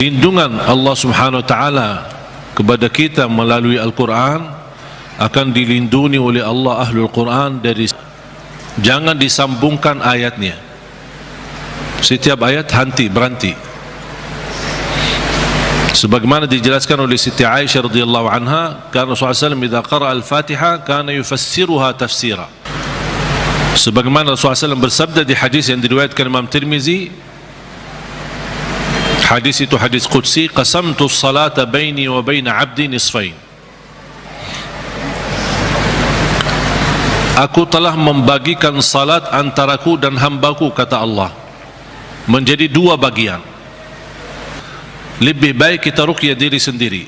Lindungan Allah Subhanahu wa taala kepada kita melalui Al-Quran akan dilindungi oleh Allah Ahlul Quran dari, jangan disambungkan ayatnya. Setiap ayat berhenti. Sebagaimana dijelaskan oleh Siti Aisyah radhiyallahu anha, karena Rasulullah SAW idza qara'a al-Fatihah kana yufassiruha tafsira. Sebagaimana Rasulullah SAW bersabda di hadis yang diriwayatkan Imam Tirmizi, hadis itu hadis qudsi, qasamtu as-salata baini wa baina 'abdi nisfain. Aku telah membagikan salat antaraku dan hambaku, kata Allah, menjadi dua bagian. Lebih baik kita ruqyah diri sendiri.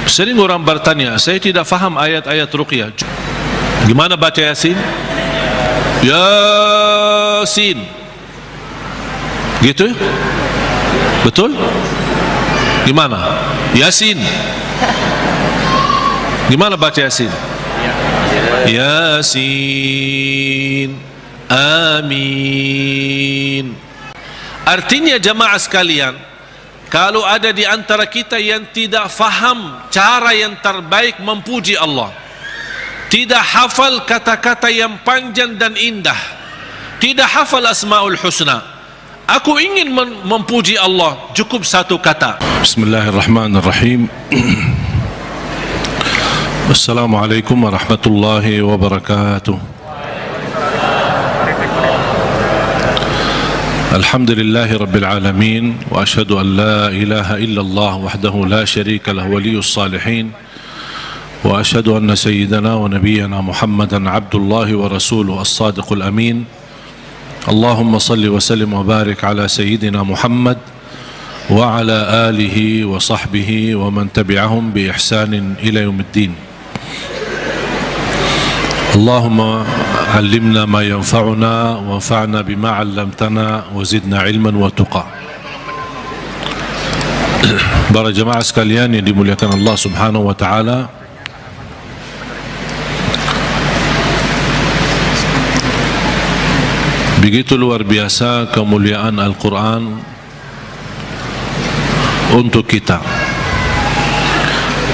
Sering orang bertanya, saya tidak faham ayat-ayat ruqyah. Gimana baca Yasin? Yasin. Gitu? Betul? Gimana? Yasin. Gimana baca Yasin? Yasin. Amin. Artinya jamaah sekalian, kalau ada di antara kita yang tidak faham cara yang terbaik memuji Allah, tidak hafal kata-kata yang panjang dan indah, tidak hafal Asmaul Husna, aku ingin memuji Allah, cukup satu kata. Bismillahirrahmanirrahim. Assalamualaikum warahmatullahi wabarakatuh. Alhamdulillahi Rabbil Alamin, wa ashhadu an la ilaha illallah wahdahu la sharika lahu waliyus salihin, wa ashhadu anna sayyidana wa nabiyyana Muhammadan abdullahi wa rasuluhu as-sadiqul amin. Allahumma salli wa sallim wa barik ala sayyidina Muhammad wa ala alihi wa sahbihi wa man tabi'ahum bi ihsanin ila yaumiddin. Allahumma allimna ma yanfa'una wa anfa'na bima 'allamtana wa zidna ilman wa tuqa. Para jemaah sekalian yang dimuliakan Allah Subhanahu wa taala, begitu luar biasa kemuliaan Al-Quran untuk kita.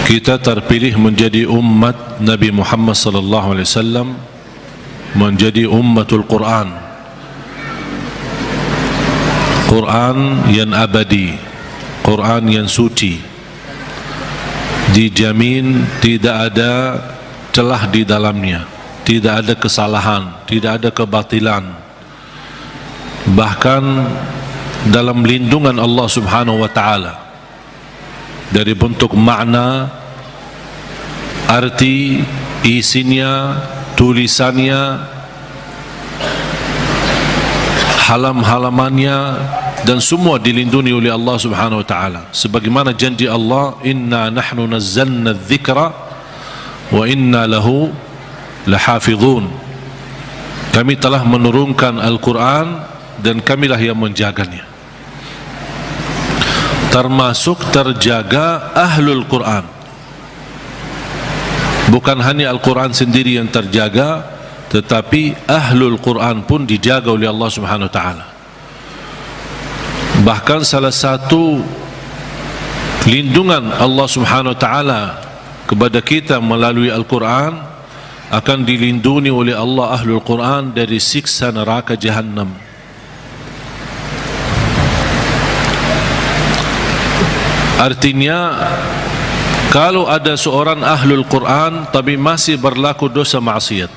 Kita terpilih menjadi umat Nabi Muhammad sallallahu alaihi wasallam, menjadi ummatul Quran. Quran yang abadi, Quran yang suci, dijamin tidak ada celah di dalamnya, tidak ada kesalahan, tidak ada kebatilan. Bahkan dalam lindungan Allah Subhanahu wa taala, dari bentuk makna, arti, isinya, tulisannya, halam-halamannya, dan semua dilindungi oleh Allah Subhanahu wa taala. Sebagaimana janji Allah, inna nahnu nazzalna dzikra wa inna lahu lahafizun. Kami telah menurunkan Al-Quran dan kamilah yang menjaganya. Termasuk terjaga Ahlul Quran. Bukan hanya Al-Quran sendiri yang terjaga, tetapi Ahlul Quran pun dijaga oleh Allah Subhanahu wa taala. Bahkan salah satu lindungan Allah Subhanahu wa taala kepada kita melalui Al-Quran, akan dilindungi oleh Allah Ahlul Quran dari siksa neraka Jahannam. Artinya, kalau ada seorang Ahlul Quran tapi masih berlaku dosa maksiat,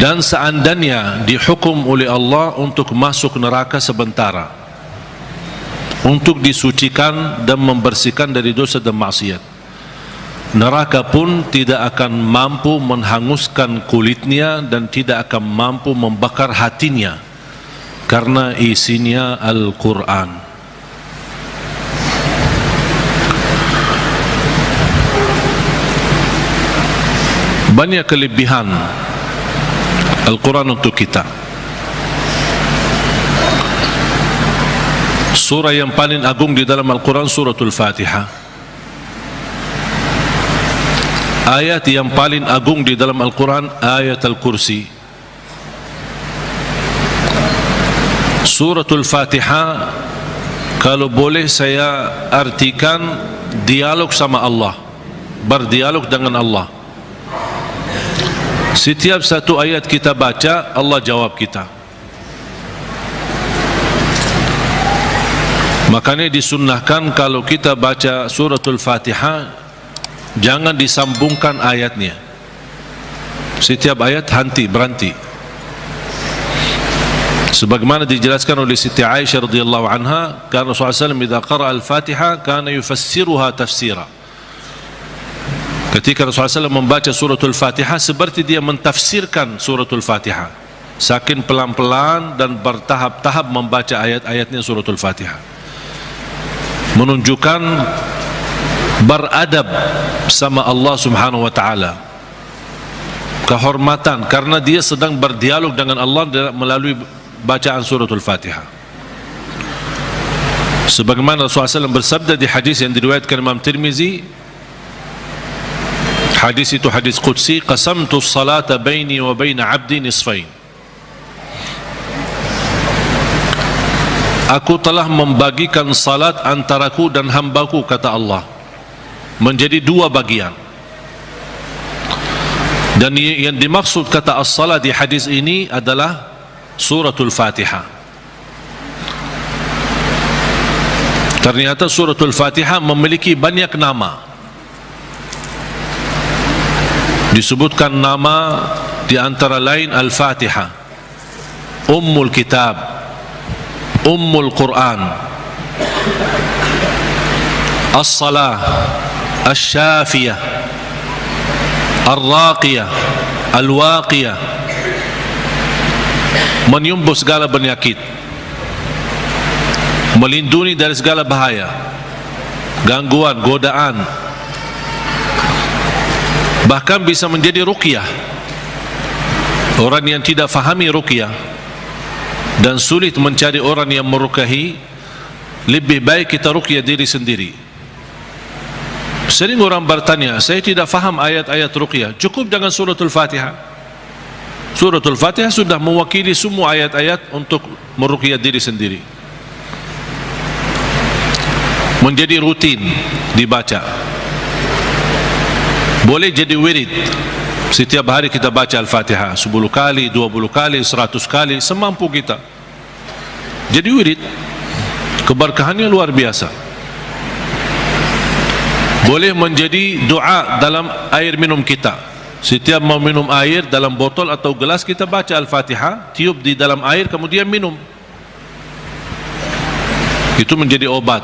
dan seandainya dihukum oleh Allah untuk masuk neraka sementara, untuk disucikan dan membersihkan dari dosa dan maksiat, neraka pun tidak akan mampu menghanguskan kulitnya dan tidak akan mampu membakar hatinya, karena isinya Al-Quran. Banyak kelebihan Al-Quran untuk kita. Surah yang paling agung di dalam Al-Quran suratul Fatihah. Ayat yang paling agung di dalam Al-Quran ayat Al-Kursi. Suratul Fatihah, kalau boleh saya artikan dialog sama Allah, berdialog dengan Allah. Setiap satu ayat kita baca, Allah jawab kita. Makanya disunnahkan kalau kita baca suratul Fatihah, jangan disambungkan ayatnya. Setiap ayat berhenti. Sebagaimana dijelaskan oleh Siti Aisyah radhiyallahu anha, karena Rasulullah SAW idza qara'a al-Fatihah kana yufassiruha tafsira. Ketika Rasulullah SAW membaca suratul Fatihah, seperti dia mentafsirkan suratul Fatihah, saking pelan-pelan dan bertahap-tahap membaca ayat-ayatnya suratul Fatihah, menunjukkan beradab sama Allah Subhanahu wa taala, kehormatan, karena dia sedang berdialog dengan Allah melalui bacaan suratul Fatihah. Sebagaimana Rasulullah SAW bersabda di hadis yang diriwayatkan Imam Tirmizi, hadis itu hadis qudsi, qasamtu salata baini wa baina abdi nisfain. Aku telah membagikan salat antaraku dan hambaku, kata Allah, menjadi dua bagian. Dan yang dimaksud kata as-salat di hadis ini adalah suratul Fatihah. Ternyata suratul Fatihah memiliki banyak nama. Disebutkan nama di antara lain Al-Fatihah, Ummul Kitab, Ummul Quran, As-Salah, Asy-Syafiyah, Ar-Raqiyah, Al-Waqiyah, menyembuh segala penyakit, melindungi dari segala bahaya, gangguan, godaan, bahkan bisa menjadi ruqyah. Orang yang tidak fahami ruqyah dan sulit mencari orang yang meruqyahi, lebih baik kita ruqyah diri sendiri. Sering orang bertanya, saya tidak faham ayat-ayat ruqyah, cukup dengan suratul Fatihah. Suratul Fatihah sudah mewakili semua ayat-ayat untuk meruqyah diri sendiri, menjadi rutin dibaca. Boleh jadi wirid, setiap hari kita baca Al-Fatihah 10 kali, 20 kali, 100 kali, semampu kita. Jadi wirid, keberkahannya luar biasa. Boleh menjadi doa dalam air minum kita. Setiap mau minum air dalam botol atau gelas, kita baca Al-Fatihah, tiup di dalam air, kemudian minum. Itu menjadi obat.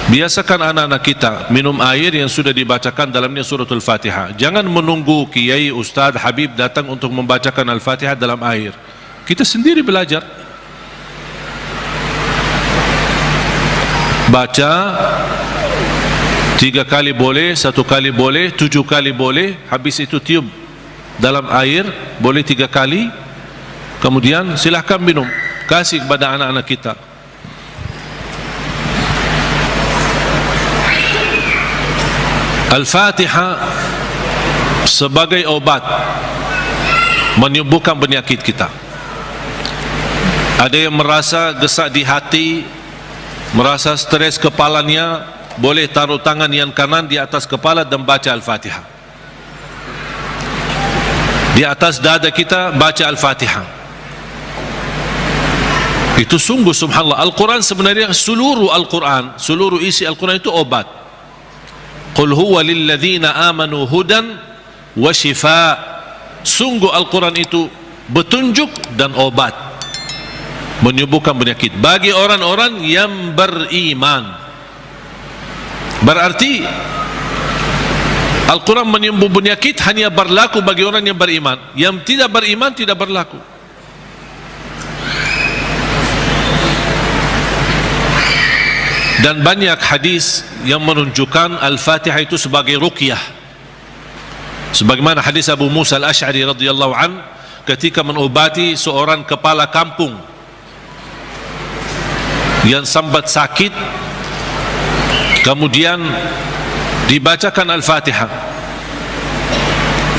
Biasakan anak-anak kita minum air yang sudah dibacakan dalamnya suratul Fatihah. Jangan menunggu kiai, ustaz, habib datang untuk membacakan Al-Fatihah dalam air. Kita sendiri belajar. Baca 3 kali boleh, 1 kali boleh, 7 kali boleh. Habis itu tiup dalam air, boleh 3 kali. Kemudian silahkan minum, kasih kepada anak-anak kita. Al-Fatihah sebagai obat menyembuhkan penyakit kita. Ada yang merasa gesak di hati, merasa stres kepalanya, boleh taruh tangan yang kanan di atas kepala dan baca Al-Fatihah. Di atas dada kita baca Al-Fatihah. Itu sungguh subhanallah. Al-Quran sebenarnya seluruh Al-Quran, seluruh isi Al-Quran itu obat. Qul huwa lilladzina amanu hudan wa shifa. Sungguh Al-Quran itu petunjuk dan obat, menyembuhkan penyakit bagi orang-orang yang beriman. Berarti Al-Quran menyembuh penyakit hanya berlaku bagi orang yang beriman. Yang tidak beriman tidak berlaku. Dan banyak hadis yang menunjukkan Al-Fatihah itu sebagai ruqyah. Sebagaimana hadis Abu Musa Al-Ash'ari radhiyallahu an, ketika mengobati seorang kepala kampung yang sambat sakit, kemudian dibacakan Al-Fatihah,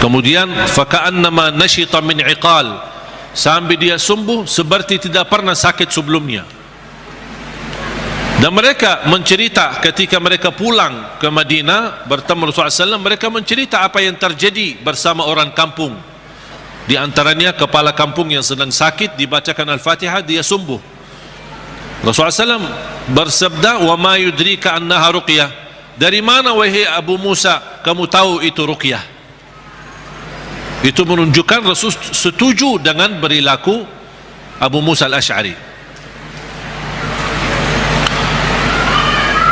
kemudian faka'annama nashita min iqal, sampai dia sembuh seperti tidak pernah sakit sebelumnya. Dan mereka mencerita ketika mereka pulang ke Madinah bertemu Rasulullah SAW, mereka mencerita apa yang terjadi bersama orang kampung. Di antaranya kepala kampung yang sedang sakit, dibacakan Al-Fatihah, dia sembuh. Rasulullah SAW bersabda, "Wa ma yudrika annaha ruqyah." Dari mana wahai Abu Musa kamu tahu itu ruqyah? Itu menunjukkan Rasul setuju dengan perilaku Abu Musa Al-Asy'ari.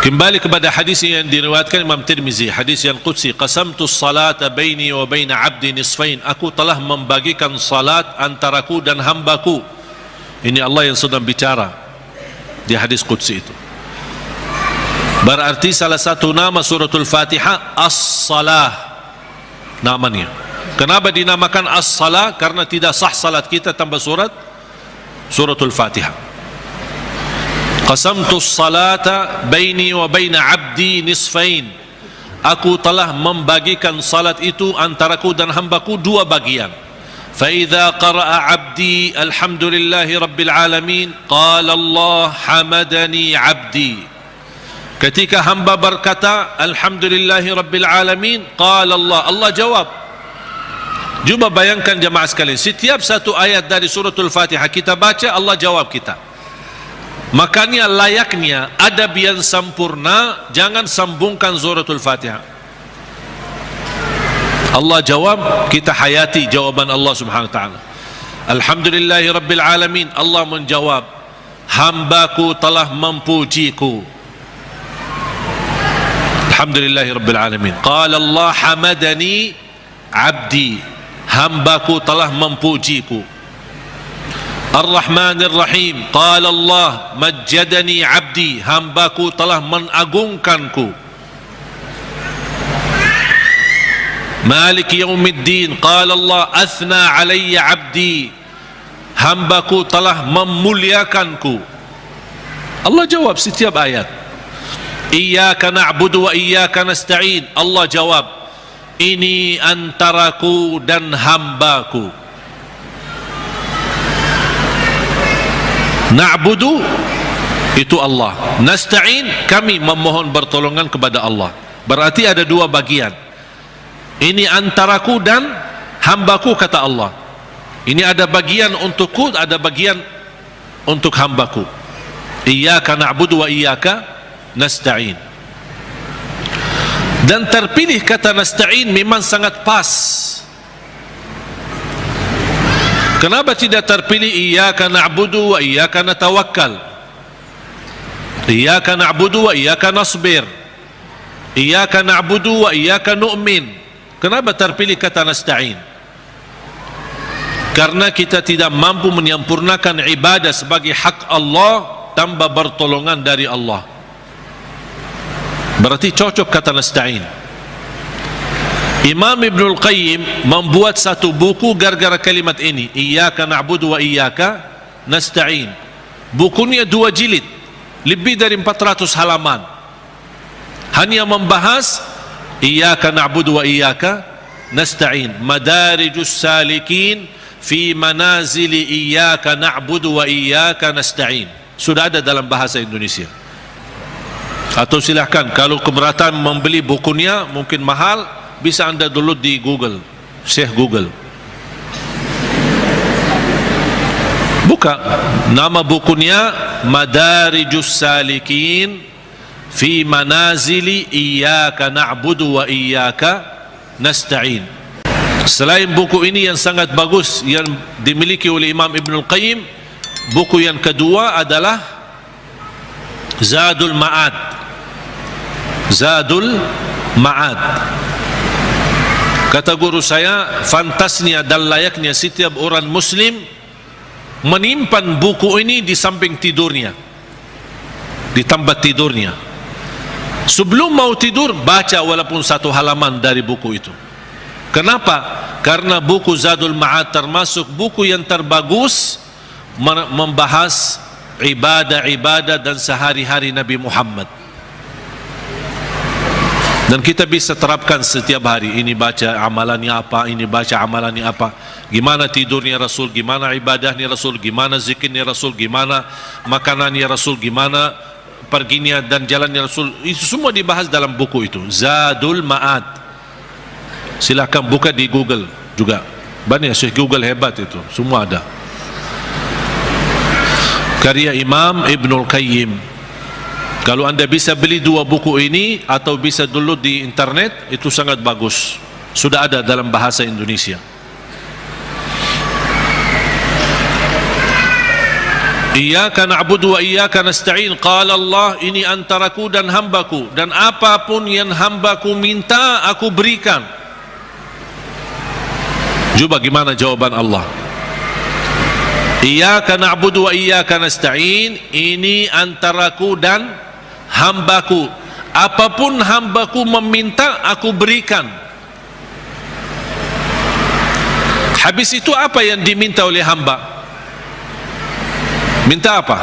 Kembali kepada hadis yang diriwayatkan Imam Tirmizi, hadis yang qudsi, qasamtu salata baini wa baina abdi nisfain. Aku telah membagikan salat antaraku dan hambaku. Ini Allah yang sedang bicara di hadis qudsi itu. Berarti salah satu nama suratul Fatihah As-Salah namanya. Kenapa dinamakan As-Salah? Karena tidak sah salat kita tanpa suratul Fatihah. Qasamtu salata baini wa baina abdi nisfain. Aku telah membagikan salat itu antaraku dan hambaku dua bagian. Fa idza qara'a abdi alhamdulillahi rabbil alamin qala Allah hamadani abdi. Ketika hamba berkata alhamdulillahi rabbil alamin qala Allah, Allah jawab. Cuba bayangkan jemaah sekalian, setiap satu ayat dari suratul Fatihah kita baca, Allah jawab kita. Makanya layaknya adab yang sempurna, jangan sambungkan suratul Fatihah. Allah jawab, kita hayati jawaban Allah Subhanahu wa taala. Alhamdulillahi rabbil alamin. Allah menjawab, hambaku telah memujiku. Alhamdulillahi rabbil alamin. Qala Allah hamadani abdi. Hambaku telah memujiku. Ar-Rahmanir Rahim. Qala Allah majjadani abdi. Hambaku telah mengagungkanku. Malik Yaumiddin. Qala Allah athna alayya abdi. Hambaku telah memuliakanku. Allah jawab setiap ayat. Iyyaka na'budu wa iyyaka nasta'in. Allah jawab, ini antaraku dan hambaku. Na'budu itu Allah, nasta'in kami memohon pertolongan kepada Allah. Berarti ada dua bagian. Ini antaraku dan hambaku kata Allah. Ini ada bagian untukku, ada bagian untuk hambaku. Iyyaka na'budu wa iyyaka nasta'in. Dan terpilih kata nasta'in memang sangat pas. Kenapa tidak terpilih iyyaka na'budu wa iyyaka natawakkal? Iyyaka na'budu wa iyyaka nasbir. Iyyaka na'budu wa iyyaka nu'min. Kenapa terpilih kata nasta'in? Karena kita tidak mampu menyempurnakan ibadah sebagai hak Allah tanpa pertolongan dari Allah. Berarti cocok kata nasta'in. Imam Ibnul Qayyim membuat satu buku gara-gara kalimat ini, Iyyaka na'budu wa iyyaka nasta'in. Bukunya 2 jilid, lebih dari 400 halaman, hanya membahas Iyyaka na'budu wa iyyaka nasta'in. Madarijus salikin fi manazili iyyaka na'budu wa iyyaka nasta'in. Sudah ada dalam bahasa Indonesia. Atau silahkan kalau keberatan membeli bukunya mungkin mahal, bisa anda download di Google, Syekh Google. Buka nama bukunya Madarijus Salikin fi Manazili Iyyaka Na'budu wa Iyyaka Nasta'in. Selain buku ini yang sangat bagus yang dimiliki oleh Imam Ibnul Qayyim, buku yang kedua adalah Zadul Ma'ad. Zadul Ma'ad. Kata guru saya, fantasnya dan layaknya setiap orang muslim menyimpan buku ini di samping tidurnya, di tempat tidurnya. Sebelum mau tidur baca walaupun 1 halaman dari buku itu. Kenapa? Karena buku Zadul Ma'ad termasuk buku yang terbagus membahas ibadah-ibadah dan sehari-hari Nabi Muhammad. Dan kita bisa terapkan setiap hari. Ini baca amalannya apa, ini baca amalannya apa. Gimana tidurnya Rasul, gimana ibadahnya Rasul, gimana zikirnya Rasul, gimana makanannya Rasul, gimana perginya dan jalannya Rasul. Itu semua dibahas dalam buku itu, Zadul Ma'ad. Silakan buka di Google juga. Banyak Syekh Google hebat itu, semua ada. Karya Imam Ibnul Qayyim. Kalau anda bisa beli dua buku ini atau bisa download di internet, itu sangat bagus. Sudah ada dalam bahasa Indonesia. Iyyaka na'budu wa iyyaka nasta'in. Qala Allah, ini antaraku dan hambaku, dan apapun yang hambaku minta aku berikan. Coba gimana jawaban Allah? Iyyaka na'budu wa iyyaka nasta'in, ini antaraku dan hambaku, apapun hambaku meminta aku berikan. Habis itu apa yang diminta oleh hamba? Minta apa?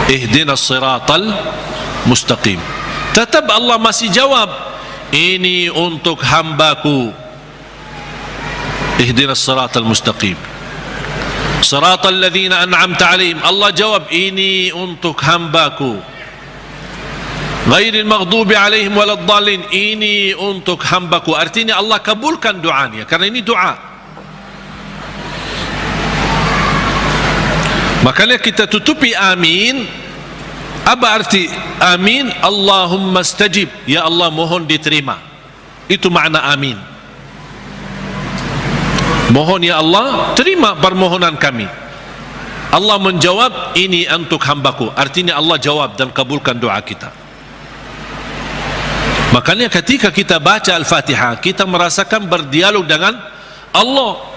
Ihdinas siratal mustaqim. Tetap Allah masih jawab, ini untuk hambaku. Ihdinas siratal mustaqim, siratal ladzina an'amta alaihim. Allah jawab, ini untuk hambaku. Ghairil maghdubi alaihim waladdallin, ini untuk hambaku. Artinya Allah kabulkan doanya, karena ini doa. Makanya kita tutupi amin. Apa arti amin? Allahumma stajib, ya Allah mohon diterima. Itu makna amin. Mohon ya Allah, terima permohonan kami. Allah menjawab, ini untuk hambaku. Artinya Allah jawab dan kabulkan doa kita. Makanya ketika kita baca Al-Fatihah, kita merasakan berdialog dengan Allah.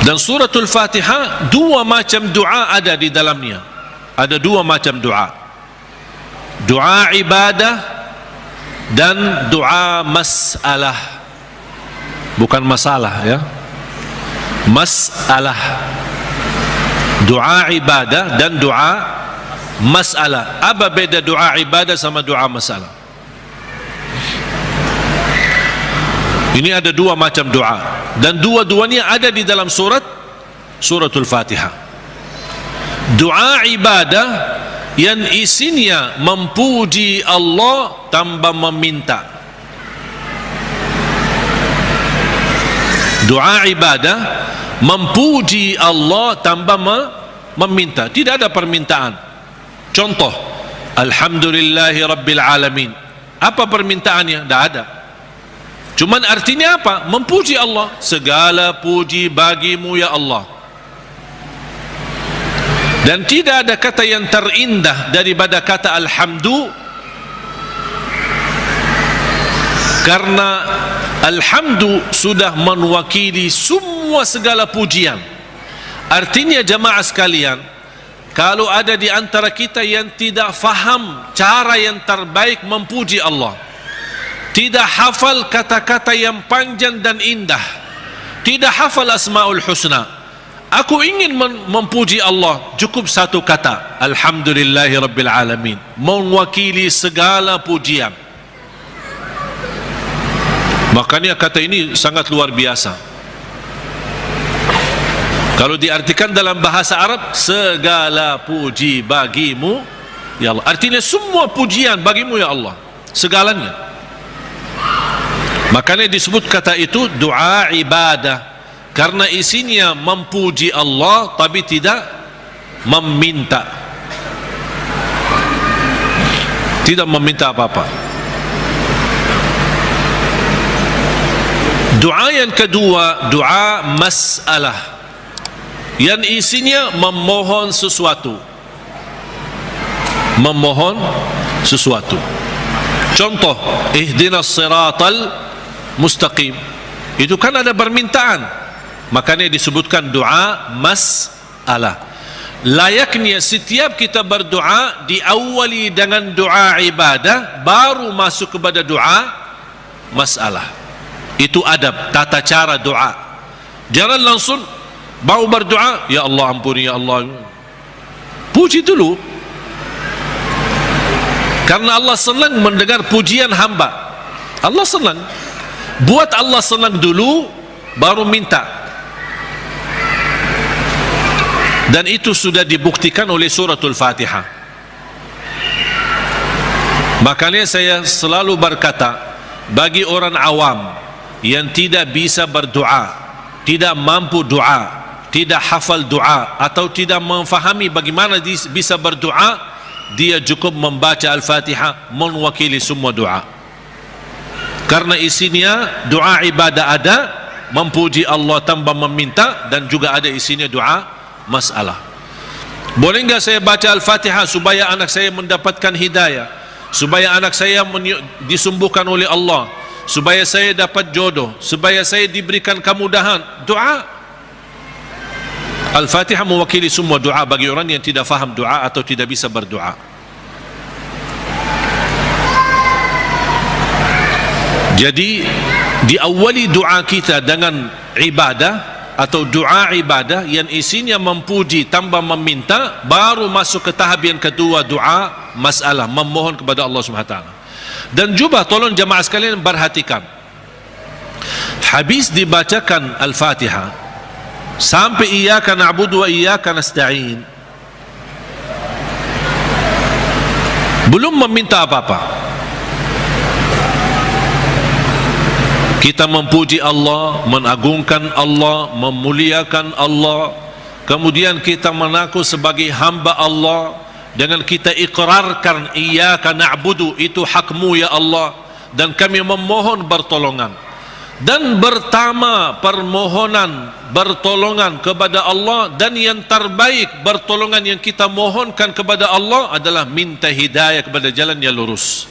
Dan suratul Fatihah, dua macam doa ada di dalamnya. Ada dua macam doa. Doa ibadah dan doa masalah. Bukan masalah ya. Masalah. Doa ibadah dan doa masalah. Apa beda doa ibadah sama doa masalah? Ini ada dua macam doa, dan dua-duanya ada di dalam suratul Fatihah. Doa ibadah yang isinya memuji Allah tanpa meminta. Doa ibadah memuji Allah tanpa meminta, tidak ada permintaan. Contoh, Alhamdulillahi Rabbil Alamin. Apa permintaannya? Tidak ada. Cuman artinya apa? Memuji Allah. Segala puji bagimu ya Allah. Dan tidak ada kata yang terindah daripada kata alhamdu, karena alhamdu sudah mewakili semua segala pujian. Artinya jemaah sekalian, kalau ada di antara kita yang tidak faham cara yang terbaik memuji Allah, tidak hafal kata-kata yang panjang dan indah, tidak hafal asmaul husna, aku ingin memuji Allah, cukup satu kata, Alhamdulillahi Rabbil Alamin, mewakili segala pujian. Makanya kata ini sangat luar biasa. Kalau diartikan dalam bahasa Arab, segala puji bagimu ya Allah, artinya semua pujian bagimu ya Allah, segalanya. Makanya disebut kata itu doa ibadah, karena isinya memuji Allah tapi tidak meminta, tidak meminta apa-apa. Doa yang kedua, doa masalah, yang isinya memohon sesuatu. Memohon sesuatu. Contoh, ihdinas siratal mustaqim, itu kan ada permintaan, makanya disebutkan doa masalah. Layaknya setiap kita berdoa diawali dengan doa ibadah, baru masuk kepada doa masalah. Itu adab, tata cara doa. Jangan langsung baru berdoa, ya Allah ampuni ya Allah. Puji dulu, karena Allah senang mendengar pujian hamba. Allah senang. Buat Allah senang dulu, baru minta. Dan itu sudah dibuktikan oleh suratul Fatihah. Makanya saya selalu berkata, bagi orang awam yang tidak bisa berdoa, tidak mampu doa, tidak hafal doa, atau tidak memfahami bagaimana bisa berdoa, dia cukup membaca Al-Fatihah mewakili semua doa. Karena isinya doa ibadah ada, memuji Allah tanpa meminta, dan juga ada isinya doa masalah. Boleh enggak saya baca Al-Fatihah supaya anak saya mendapatkan hidayah, supaya anak saya disembuhkan oleh Allah, supaya saya dapat jodoh, supaya saya diberikan kemudahan? Doa. Al-Fatihah mewakili semua doa bagi orang yang tidak faham doa atau tidak bisa berdoa. Jadi diawali doa kita dengan ibadah atau doa ibadah yang isinya memuji tanpa meminta, baru masuk ke tahap yang kedua, doa masalah, memohon kepada Allah Subhanahu wa taala. Dan juga tolong jemaah sekalian perhatikan, habis dibacakan Al-Fatihah sampai iyyaka na'budu wa iyyaka nasta'in, belum meminta apa-apa. Kita memuji Allah, mengagungkan Allah, memuliakan Allah, kemudian kita mengaku sebagai hamba Allah, dengan kita ikrarkan iyyaka na'budu, itu hakmu ya Allah, dan kami memohon pertolongan. Dan pertama permohonan bertolongan kepada Allah, dan yang terbaik pertolongan yang kita mohonkan kepada Allah adalah minta hidayah kepada jalan yang lurus.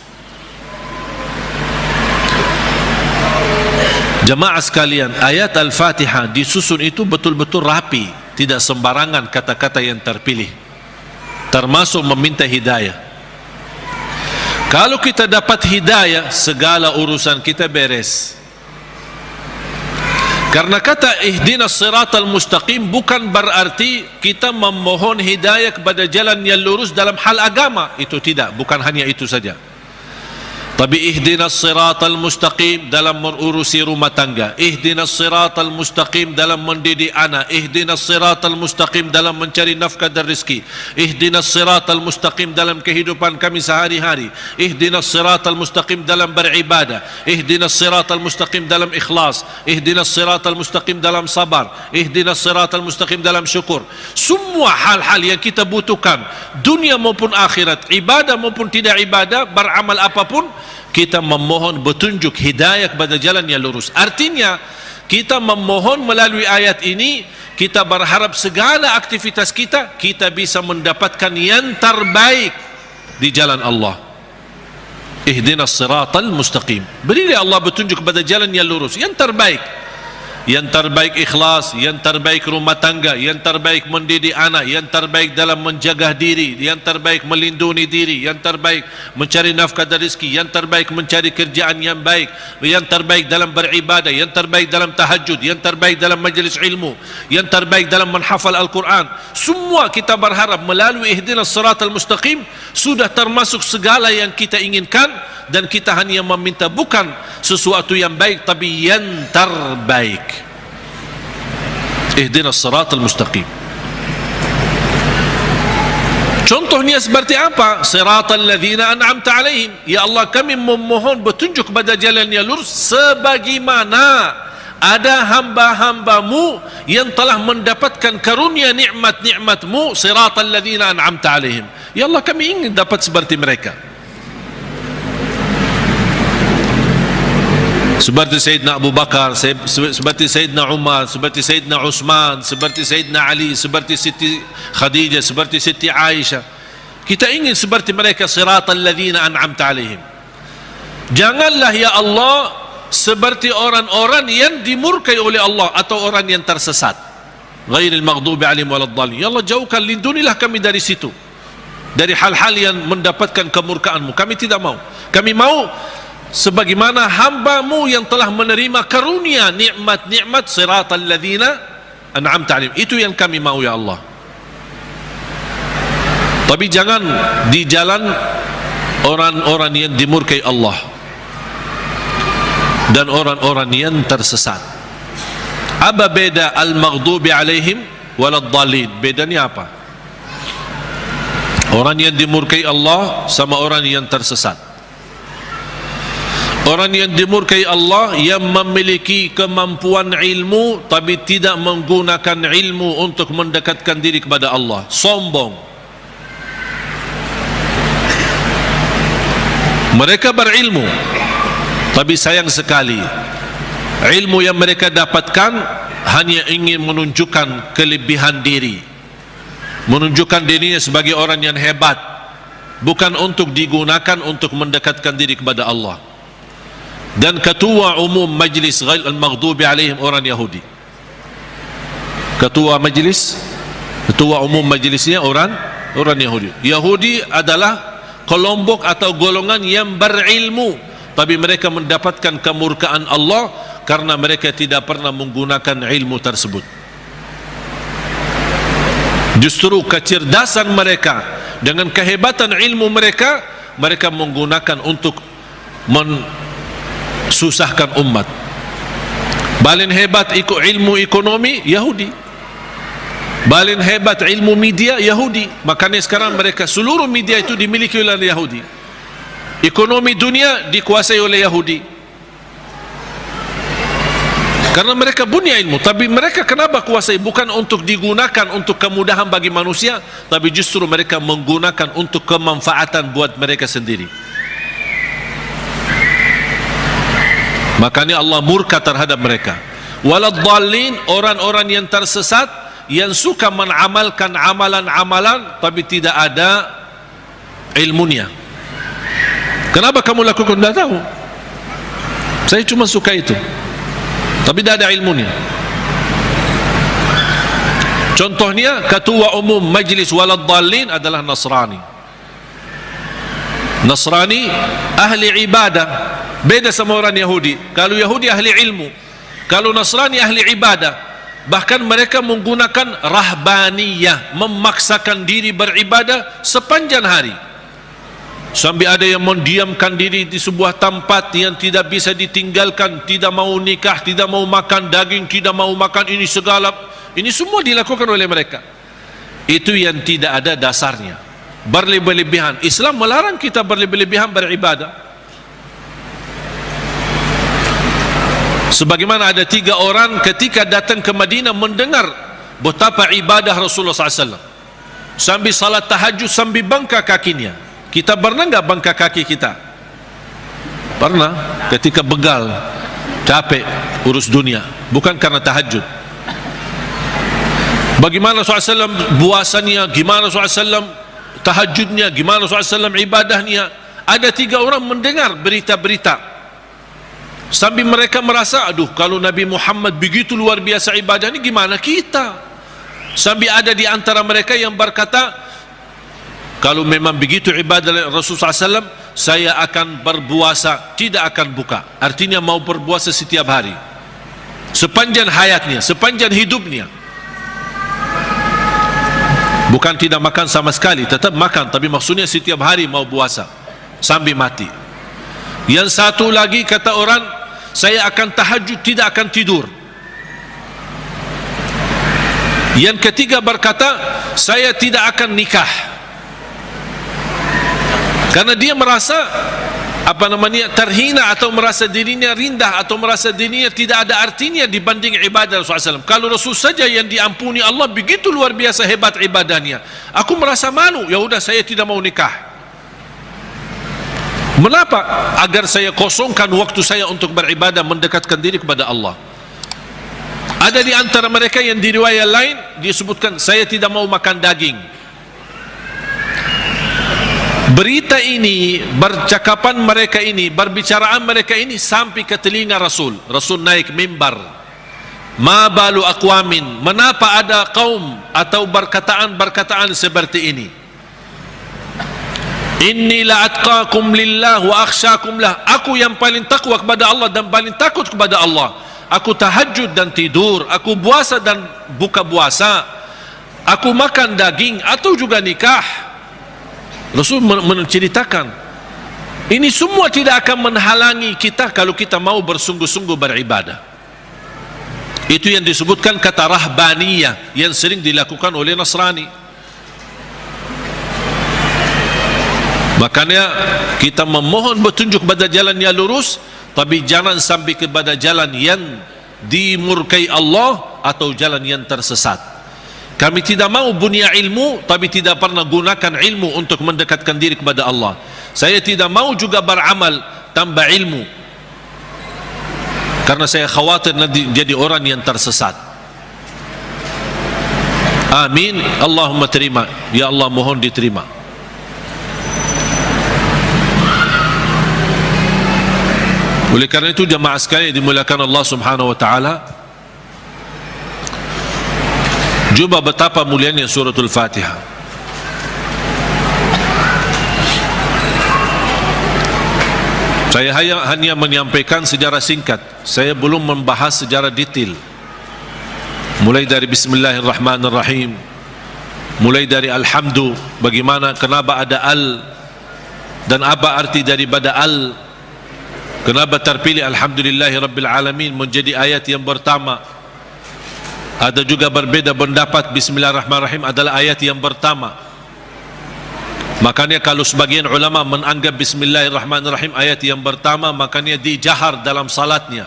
Jemaah sekalian, ayat Al-Fatihah disusun itu betul-betul rapi, tidak sembarangan kata-kata yang terpilih, termasuk meminta hidayah. Kalau kita dapat hidayah, segala urusan kita beres. Karena kata ihdinas siratal mustaqim bukan berarti kita memohon hidayah kepada jalan yang lurus dalam hal agama, itu tidak, bukan hanya itu saja. Tapi ihdinas siratal mustaqim dalam mengurusi rumah tangga, ihdinas siratal mustaqim dalam mendidik anak, ihdinas siratal mustaqim dalam mencari nafkah dan rezeki, ihdinas siratal mustaqim dalam kehidupan kami sehari-hari, ihdinas siratal mustaqim dalam beribadah, ihdinas siratal mustaqim dalam ikhlas, ihdinas siratal mustaqim dalam sabar, ihdinas siratal mustaqim dalam syukur. Semua hal-hal yang kita butuhkan, dunia maupun akhirat, ibadah maupun tidak ibadah, beramal apapun, kita memohon petunjuk hidayah kepada jalan yang lurus. Artinya kita memohon melalui ayat ini, kita berharap segala aktivitas kita bisa mendapatkan yang terbaik di jalan Allah. Ihdinas siratal mustaqim, berilah Allah petunjuk kepada jalan yang lurus, yang terbaik. Yang terbaik ikhlas, yang terbaik rumah tangga, yang terbaik mendidik anak, yang terbaik dalam menjaga diri, yang terbaik melindungi diri, yang terbaik mencari nafkah dan rezeki, yang terbaik mencari kerjaan yang baik, yang terbaik dalam beribadah, yang terbaik dalam tahajud, yang terbaik dalam majlis ilmu, yang terbaik dalam menghafal Al-Quran. Semua kita berharap melalui ihdinas siratal mustaqim sudah termasuk segala yang kita inginkan, dan kita hanya meminta bukan sesuatu yang baik, tapi yang terbaik. Ihdinas siratal mustaqim. Contohnya seperti apa? Siratal ladzina an'amta alaihim, ya Allah kami memohon petunjuk kepada jalan yang lurus sebagaimana ada hamba-hambamu yang telah mendapatkan karunia nikmat-nikmatmu. Siratal ladzina an'amta alaihim, ya Allah kami ingin dapat seperti mereka. Seperti Sayyidina Abu Bakar, seperti Sayyidina Umar, seperti Sayyidina Utsman, seperti Sayyidina Ali, seperti Siti Khadijah, seperti Siti Aisyah. Kita ingin seperti mereka. Siratal ladzina an'amta alaihim. Janganlah ya Allah seperti orang-orang yang dimurkai oleh Allah atau orang yang tersesat. Ghairil maghdubi alaihim waladdallin. Ya Allah jauhkan, lindungilah kami dari situ, dari hal-hal yang mendapatkan kemurkaanmu. Kami tidak mau. Kami mau sebagaimana hamba-Mu yang telah menerima karunia nikmat-nikmat. Siratal ladzina an'amta alaihim, itu yang kami mau ya Allah. Tapi jangan di jalan orang-orang yang dimurkai Allah. dan orang-orang yang tersesat. Apa beda al-maghdubi alaihim waladdallin? Bedanya apa? Orang yang dimurkai Allah sama orang yang tersesat. Orang yang dimurkai Allah yang memiliki kemampuan ilmu tapi tidak menggunakan ilmu untuk mendekatkan diri kepada Allah, sombong. Mereka berilmu tapi sayang sekali ilmu yang mereka dapatkan hanya ingin menunjukkan kelebihan diri, menunjukkan dirinya sebagai orang yang hebat, bukan untuk digunakan untuk mendekatkan diri kepada Allah. Dan ketua umum majlis ghail al-maghdubi alaihim orang Yahudi. Ketua umum majlisnya orang Yahudi. Yahudi adalah kelompok atau golongan yang berilmu tapi mereka mendapatkan kemurkaan Allah karena mereka tidak pernah menggunakan ilmu tersebut. Justru kecerdasan mereka dengan kehebatan ilmu mereka, mereka menggunakan untuk susahkan umat. Paling hebat ilmu ekonomi Yahudi, paling hebat ilmu media Yahudi. Makanya sekarang mereka seluruh media itu dimiliki oleh Yahudi. Ekonomi dunia dikuasai oleh Yahudi karena mereka punya ilmu. Tapi mereka kenapa kuasai? Bukan untuk digunakan untuk kemudahan bagi manusia, tapi justru mereka menggunakan untuk kemanfaatan buat mereka sendiri. Makanya Allah murka terhadap mereka. Waladdallin, orang-orang yang tersesat, yang suka mengamalkan amalan-amalan tapi tidak ada ilmunya. Kenapa kamu lakukan? Tidak tahu. Saya cuma suka itu, tapi tidak ada ilmunya. Contohnya ketua umum majlis waladdallin adalah Nasrani. Nasrani ahli ibadah, beda sama orang Yahudi. Kalau Yahudi ahli ilmu, kalau Nasrani ahli ibadah. Bahkan mereka menggunakan rahbaniyah, memaksakan diri beribadah sepanjang hari. Sampai ada yang mendiamkan diri di sebuah tempat yang tidak bisa ditinggalkan, tidak mau nikah, tidak mau makan daging, tidak mau makan ini segala. Ini semua dilakukan oleh mereka. Itu yang tidak ada dasarnya, berlebih-lebihan. Islam melarang kita berlebih-lebihan beribadah. Sebagaimana ada 3 orang ketika datang ke Madinah mendengar betapa ibadah Rasulullah SAW, sambil salat tahajud, sambil bangka kakinya. Kita pernah enggak bangka kaki kita? Pernah, ketika begal, capek urus dunia, bukan karena tahajud. Bagaimana SAW puasanya, gimana SAW tahajudnya, gimana SAW ibadahnya. Ada 3 orang mendengar berita-berita, sambil mereka merasa, aduh, kalau Nabi Muhammad begitu luar biasa ibadahnya, gimana kita? Sambil ada di antara mereka yang berkata, kalau memang begitu ibadah Rasulullah SAW, saya akan berpuasa, tidak akan buka. Artinya mau berpuasa setiap hari, sepanjang hayatnya, sepanjang hidupnya. Bukan tidak makan sama sekali, tetap makan, tapi maksudnya setiap hari mau puasa sampai mati. Yang satu lagi kata orang, saya akan tahajud, tidak akan tidur. Yang ketiga berkata, saya tidak akan nikah, karena dia merasa terhina, atau merasa dirinya rendah, atau merasa dirinya tidak ada artinya dibanding ibadah Rasulullah SAW. Kalau Rasul saja yang diampuni Allah begitu luar biasa hebat ibadahnya, aku merasa malu, ya udah saya tidak mau nikah. Mengapa? Agar saya kosongkan waktu saya untuk beribadah, mendekatkan diri kepada Allah. Ada di antara mereka yang di riwayat lain disebutkan, saya tidak mau makan daging. Berita ini, bercakapan mereka ini, berbicaraan mereka ini sampai ke telinga Rasul. Rasul naik mimbar. Ma balu aqwamin, menapa ada kaum atau berkataan seperti ini? Inni la atqakum lillah wa akhsyakum lah. Aku yang paling takwa kepada Allah dan paling takut kepada Allah. Aku tahajud dan tidur, aku puasa dan buka puasa, aku makan daging atau juga nikah. Rasul menceritakan Ini semua tidak akan menghalangi kita kalau kita mau bersungguh-sungguh beribadah. Itu yang disebutkan kata rahbaniyah yang sering dilakukan oleh Nasrani. Makanya kita memohon petunjuk pada jalan yang lurus, tapi jangan sampai kepada jalan yang dimurkai Allah atau jalan yang tersesat. Kami tidak mau punya ilmu tapi tidak pernah gunakan ilmu untuk mendekatkan diri kepada Allah. Saya tidak mau juga beramal tanpa ilmu, karena saya khawatir nanti jadi orang yang tersesat. Amin. Allahumma terima. Ya Allah, mohon diterima. Oleh karena itu jemaah sekalian dimuliakan Allah Subhanahu wa taala, coba betapa mulianya suratul Fatihah. Saya hanya menyampaikan sejarah singkat. Saya belum membahas sejarah detail. Mulai dari Bismillahirrahmanirrahim, mulai dari Alhamdu, bagaimana, kenapa ada al dan apa arti daripada al, kenapa terpilih Alhamdulillahirrabbilalamin menjadi ayat yang pertama. Ada juga berbeda pendapat Bismillahirrahmanirrahim adalah ayat yang pertama. Makanya kalau sebagian ulama menganggap Bismillahirrahmanirrahim ayat yang pertama, makanya dijahar dalam salatnya.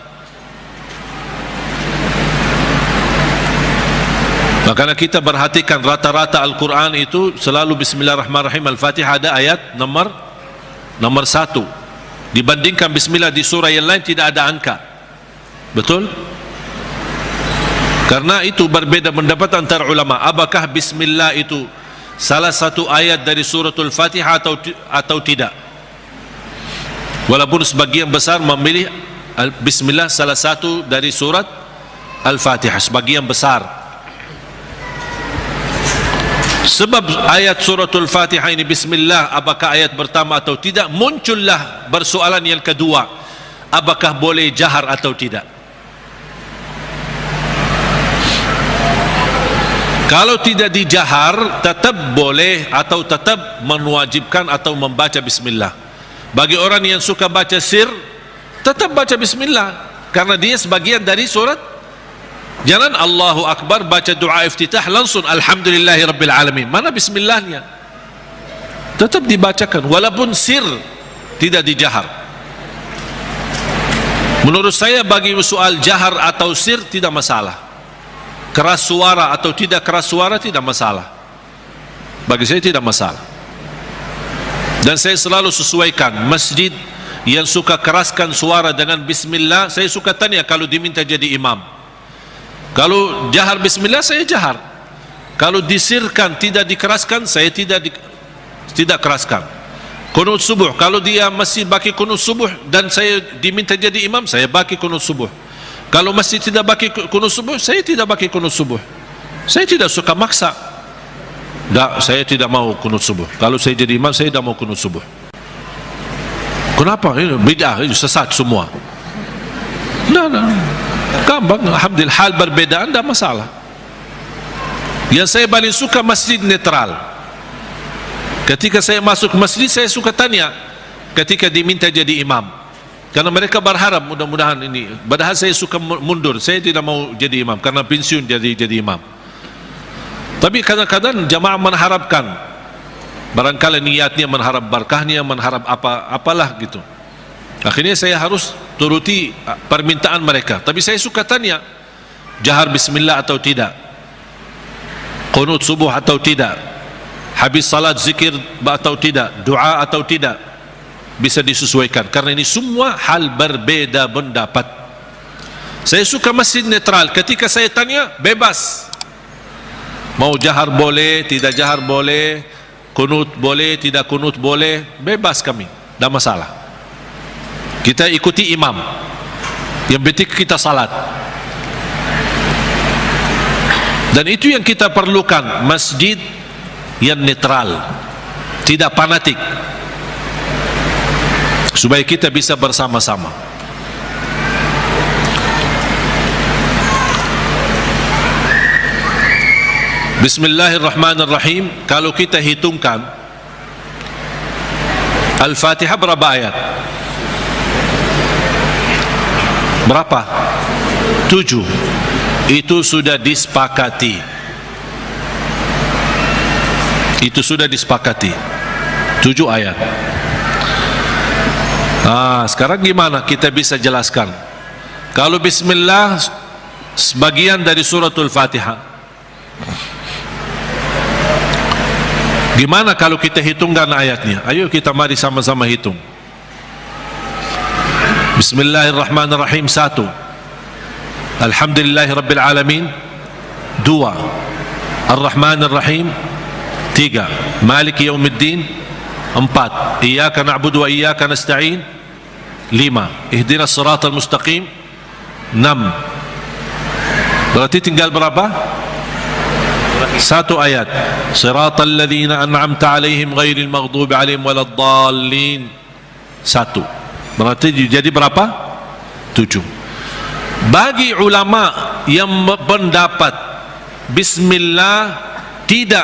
Makanya kita perhatikan rata-rata Al-Quran itu selalu Bismillahirrahmanirrahim. Al-Fatihah ada ayat nomor 1. Dibandingkan Bismillah di surah yang lain tidak ada angka. Betul? Karena itu berbeda pendapat antara ulama. Apakah Bismillah itu salah satu ayat dari suratul Fatihah atau tidak? Walaupun sebagian besar memilih Bismillah salah satu dari surat Al-Fatihah, sebagian besar. Sebab ayat suratul Fatihah ini Bismillah, apakah ayat pertama atau tidak, muncullah persoalan yang kedua, apakah boleh jahar atau tidak. Kalau tidak dijahar, tetap boleh atau tetap mewajibkan atau membaca Bismillah. Bagi orang yang suka baca sir, tetap baca Bismillah, karena dia sebagian dari surat. Jangan Allahu Akbar baca doa iftitah langsung Alhamdulillahirrabbilalamin, mana Bismillahnya? Tetap dibacakan walaupun sir, tidak dijahar. Menurut saya bagi soal jahar atau sir tidak masalah. Keras suara atau tidak keras suara tidak masalah. Bagi saya tidak masalah. Dan saya selalu sesuaikan. Masjid yang suka keraskan suara dengan Bismillah, saya suka tanya kalau diminta jadi imam. Kalau jahar Bismillah, saya jahar. Kalau disirkan tidak dikeraskan, saya tidak keraskan. Qunut subuh, kalau dia masih baki qunut subuh dan saya diminta jadi imam, saya baki qunut subuh. Kalau masih tidak baki qunut subuh, saya tidak baki qunut subuh. Saya tidak suka maksa. Tak, saya tidak mau qunut subuh. Kalau saya jadi imam, saya tidak mau qunut subuh. Kenapa? Ini bid'ah, ini sesat semua. Nah, gampang. Alhamdulillah, hal berbedaan tidak masalah. Yang saya paling suka masjid netral. Ketika saya masuk masjid, saya suka tanya ketika diminta jadi imam. Karena mereka berharap mudah-mudahan ini. Padahal saya suka mundur, saya tidak mau jadi imam karena pensiun jadi imam. Tapi kadang-kadang jamaah mengharapkan, barangkali niatnya mengharap berkahnya, mengharap apalah gitu. Akhirnya saya harus turuti permintaan mereka. Tapi saya suka tanya, jahar Bismillah atau tidak, qunut subuh atau tidak, habis salat zikir atau tidak, doa atau tidak. Bisa disesuaikan, karena ini semua hal berbeda pendapat. Saya suka masjid netral. Ketika saya tanya, bebas, mau jahar boleh, tidak jahar boleh, kunut boleh, tidak kunut boleh, bebas kami, tidak masalah. Kita ikuti imam, yang penting kita salat. Dan itu yang kita perlukan, masjid yang netral, tidak fanatik, supaya kita bisa bersama-sama. Bismillahirrahmanirrahim. Kalau kita hitungkan Al-Fatihah berapa ayat? Berapa? 7. Itu sudah disepakati. Itu sudah disepakati. 7 ayat. Sekarang gimana kita bisa jelaskan? Kalau bismillah sebagian dari suratul Fatihah, gimana kalau kita hitungkan ayatnya? Ayo kita mari sama-sama hitung. Bismillahirrahmanirrahim 1. Alhamdulillahirabbil alamin 2. Ar-Rahmanir-Rahim 3. Maliki yaumiddin 4. Iyyaka na'budu wa iyyaka nasta'in 5. Ihdinas siratal mustaqim 6. Berarti tinggal berapa? 1 ayat. Siratal ladzina an'amta 'alaihim ghairil maghdubi 'alaihim waladdallin 1. Berarti jadi berapa? 7. Bagi ulama yang pendapat bismillah tidak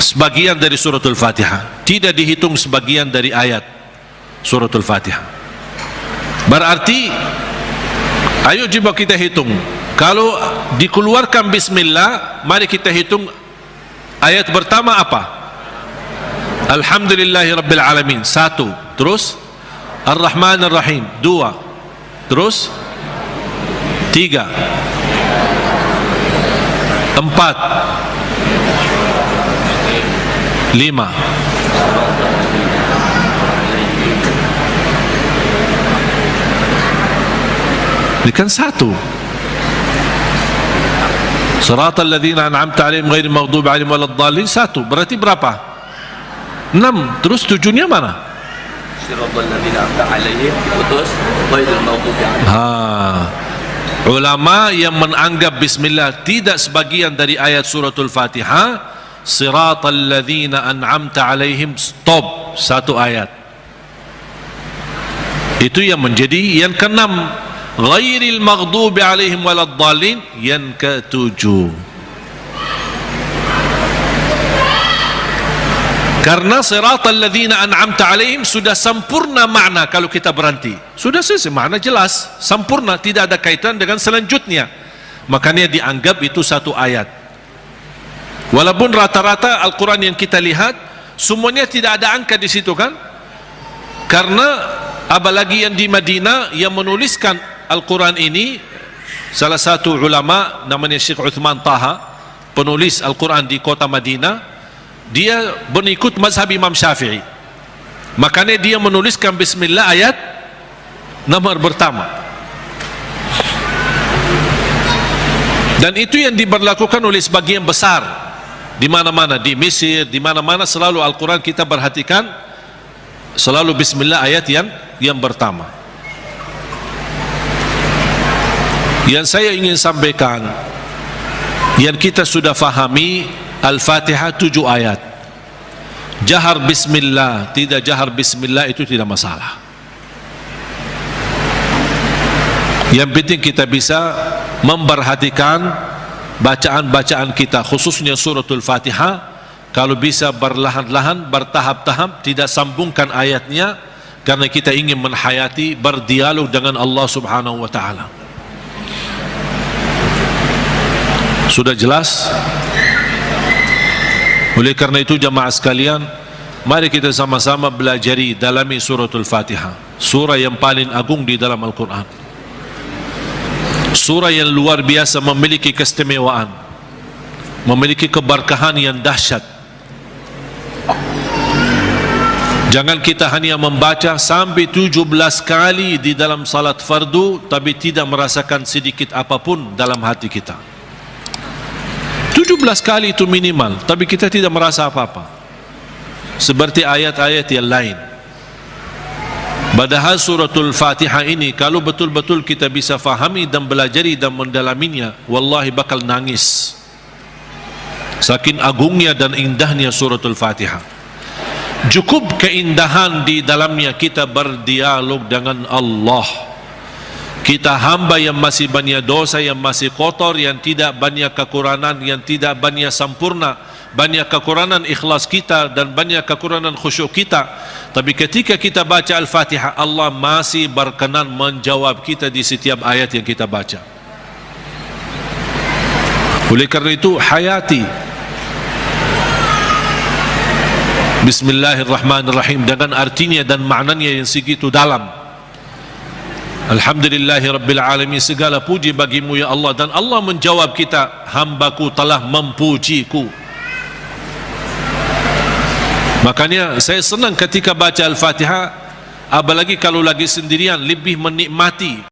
sebagian dari suratul Fatihah, tidak dihitung sebagian dari ayat suratul Fatihah, berarti ayo coba kita hitung. Kalau dikeluarkan bismillah, mari kita hitung ayat pertama apa? Alhamdulillahirabbil alamin 1. Terus Ar-Rahmanir-Rahim 2. Terus 3. 4. 5. Ini kan 1. Siratal ladzina an'amta 'alaihim ghairil maghdubi 'alaihim waladdallin 1. Berarti berapa? 6. Terus 7-nya mana? Siratal ladzina an'amta 'alaihim putus ghairil maghdubi 'alaihim. Ulama yang menganggap bismillah tidak sebagian dari ayat suratul Fatihah, siratal ladzina an'amta 'alaihim stop 1 ayat. Itu yang menjadi yang ke-6. Ghairil maghdubi 'alaihim waladdallin yang ke-7. Karena siratal ladzina an'amta 'alaihim sudah sempurna makna. Kalau kita berhenti sudah selesai, makna jelas, sempurna, tidak ada kaitan dengan selanjutnya. Makanya dianggap itu 1 ayat. Walaupun rata-rata Al-Quran yang kita lihat semuanya tidak ada angka di situ kan? Karena apalagi yang di Madinah yang menuliskan Al-Quran ini, salah satu ulama namanya Syekh Uthman Taha, penulis Al-Quran di kota Madinah, dia mengikut mazhab Imam Syafi'i. Makanya dia menuliskan bismillah ayat nomor pertama. Dan itu yang diberlakukan oleh sebagian besar di mana-mana, di Mesir, di mana-mana selalu Al-Quran kita perhatikan selalu bismillah ayat yang pertama. Yang saya ingin sampaikan, yang kita sudah fahami, Al-Fatihah 7 ayat. Jahar bismillah, tidak jahar bismillah itu tidak masalah. Yang penting kita bisa memperhatikan bacaan-bacaan kita, khususnya suratul Fatihah. Kalau bisa berlahan-lahan, bertahap-tahap, tidak sambungkan ayatnya, karena kita ingin menhayati, berdialog dengan Allah subhanahu wa ta'ala. Sudah jelas? Oleh karena itu jamaah sekalian, mari kita sama-sama belajari dalami suratul Fatihah, surah yang paling agung di dalam Al-Quran, surah yang luar biasa, memiliki keistimewaan, memiliki keberkahan yang dahsyat. Jangan kita hanya membaca sampai 17 kali di dalam salat fardu tapi tidak merasakan sedikit apapun dalam hati kita. 17 kali itu minimal, tapi kita tidak merasa apa-apa, seperti ayat-ayat yang lain. Padahal suratul Fatihah ini kalau betul-betul kita bisa fahami dan belajari dan mendalaminya, wallahi bakal nangis saking agungnya dan indahnya suratul Fatihah. Cukup keindahan di dalamnya kita berdialog dengan Allah. Kita hamba yang masih banyak dosa, yang masih kotor, yang tidak banyak kekurangan, yang tidak banyak sempurna, banyak kekurangan ikhlas kita dan banyak kekurangan khusyuk kita, tapi ketika kita baca Al-Fatihah, Allah masih berkenan menjawab kita di setiap ayat yang kita baca. Oleh karena itu, hayati Bismillahirrahmanirrahim dengan artinya dan maknanya yang segitu dalam. Alhamdulillahirrabbilalamin, segala puji bagimu ya Allah. Dan Allah menjawab kita, hambaku telah mempujiku. Makanya saya senang ketika baca Al-Fatihah, apalagi kalau lagi sendirian, lebih menikmati